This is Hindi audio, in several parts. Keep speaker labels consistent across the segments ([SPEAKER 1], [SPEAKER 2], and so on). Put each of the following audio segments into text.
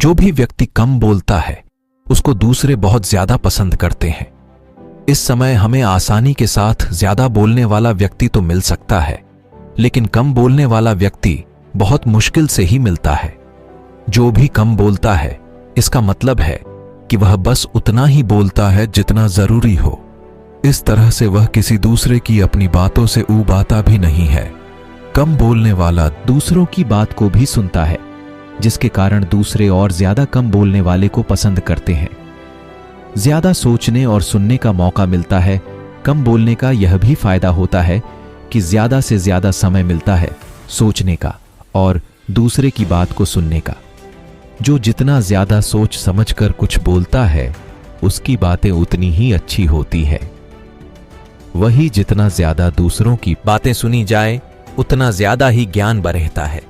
[SPEAKER 1] जो भी व्यक्ति कम बोलता है उसको दूसरे बहुत ज्यादा पसंद करते हैं। इस समय हमें आसानी के साथ ज्यादा बोलने वाला व्यक्ति तो मिल सकता है, लेकिन कम बोलने वाला व्यक्ति बहुत मुश्किल से ही मिलता है। जो भी कम बोलता है इसका मतलब है कि वह बस उतना ही बोलता है जितना जरूरी हो। इस तरह से वह किसी दूसरे की अपनी बातों से ऊबाता भी नहीं है। कम बोलने वाला
[SPEAKER 2] दूसरों की बात को भी सुनता है, जिसके कारण दूसरे और ज्यादा कम बोलने वाले को पसंद करते हैं। ज्यादा सोचने और सुनने का मौका मिलता है। कम बोलने का यह भी फायदा होता है कि ज्यादा से ज्यादा समय मिलता है सोचने का और दूसरे की बात को सुनने का। जो जितना ज्यादा सोच समझकर कुछ बोलता है उसकी बातें उतनी ही अच्छी होती है। वही जितना ज्यादा दूसरों की
[SPEAKER 1] बातें सुनी जाए उतना ज्यादा ही ज्ञान बढ़ता है।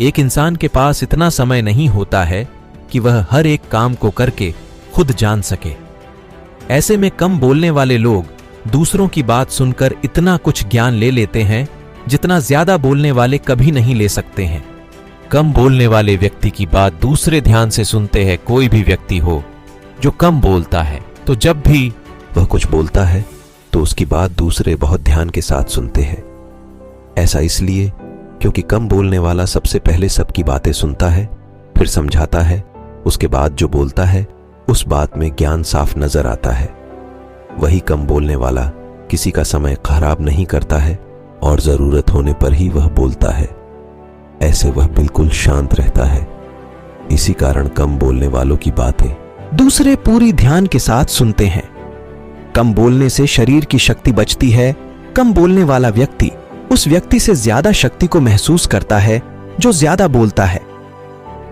[SPEAKER 1] एक इंसान के पास इतना समय नहीं होता है कि वह हर एक काम को करके खुद जान सके। ऐसे में कम बोलने वाले लोग दूसरों की बात सुनकर इतना कुछ ज्ञान ले लेते हैं जितना ज्यादा बोलने वाले कभी नहीं ले सकते हैं। कम बोलने वाले व्यक्ति की बात दूसरे ध्यान से सुनते हैं। कोई भी व्यक्ति हो जो कम बोलता है तो जब भी वह कुछ बोलता है तो उसकी बात दूसरे बहुत ध्यान के साथ सुनते हैं। ऐसा इसलिए क्योंकि कम बोलने वाला सबसे पहले सबकी बातें सुनता है, फिर समझाता है, उसके बाद जो बोलता है उस बात में ज्ञान साफ नजर आता है। वही कम बोलने वाला किसी का समय खराब नहीं करता है और जरूरत होने पर ही वह बोलता है। ऐसे वह बिल्कुल शांत रहता है। इसी कारण कम बोलने वालों की बातें
[SPEAKER 2] दूसरे पूरी ध्यान के साथ सुनते हैं। कम बोलने से शरीर की शक्ति बचती है। कम बोलने वाला व्यक्ति उस व्यक्ति से ज्यादा शक्ति को महसूस करता है जो ज्यादा बोलता है।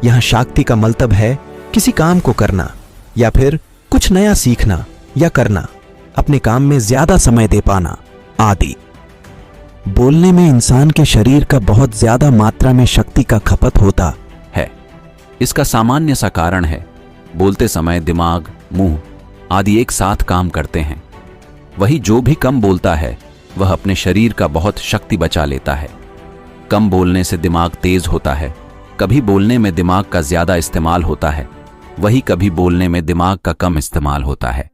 [SPEAKER 2] यहां शक्ति का मतलब है किसी काम को करना या फिर कुछ नया सीखना या करना, अपने काम में ज्यादा समय दे पाना आदि। बोलने में इंसान के शरीर का बहुत ज्यादा मात्रा में शक्ति का खपत होता है।
[SPEAKER 3] इसका सामान्य सा कारण है, बोलते समय दिमाग, मुंह आदि एक साथ काम करते हैं। वही जो भी कम बोलता है वह अपने शरीर का बहुत शक्ति बचा लेता है। कम बोलने से दिमाग तेज होता है। कभी बोलने में दिमाग का ज्यादा इस्तेमाल होता है, वही कभी बोलने में दिमाग का कम इस्तेमाल होता है।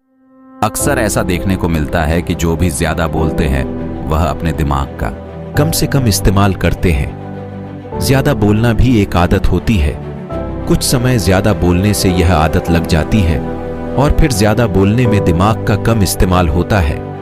[SPEAKER 3] अक्सर ऐसा देखने को मिलता है कि जो भी ज्यादा बोलते हैं वह अपने दिमाग का
[SPEAKER 1] कम से कम इस्तेमाल करते हैं। ज्यादा बोलना भी एक आदत होती है। कुछ समय ज्यादा बोलने से यह आदत लग जाती है और फिर ज्यादा बोलने में दिमाग का कम इस्तेमाल होता है।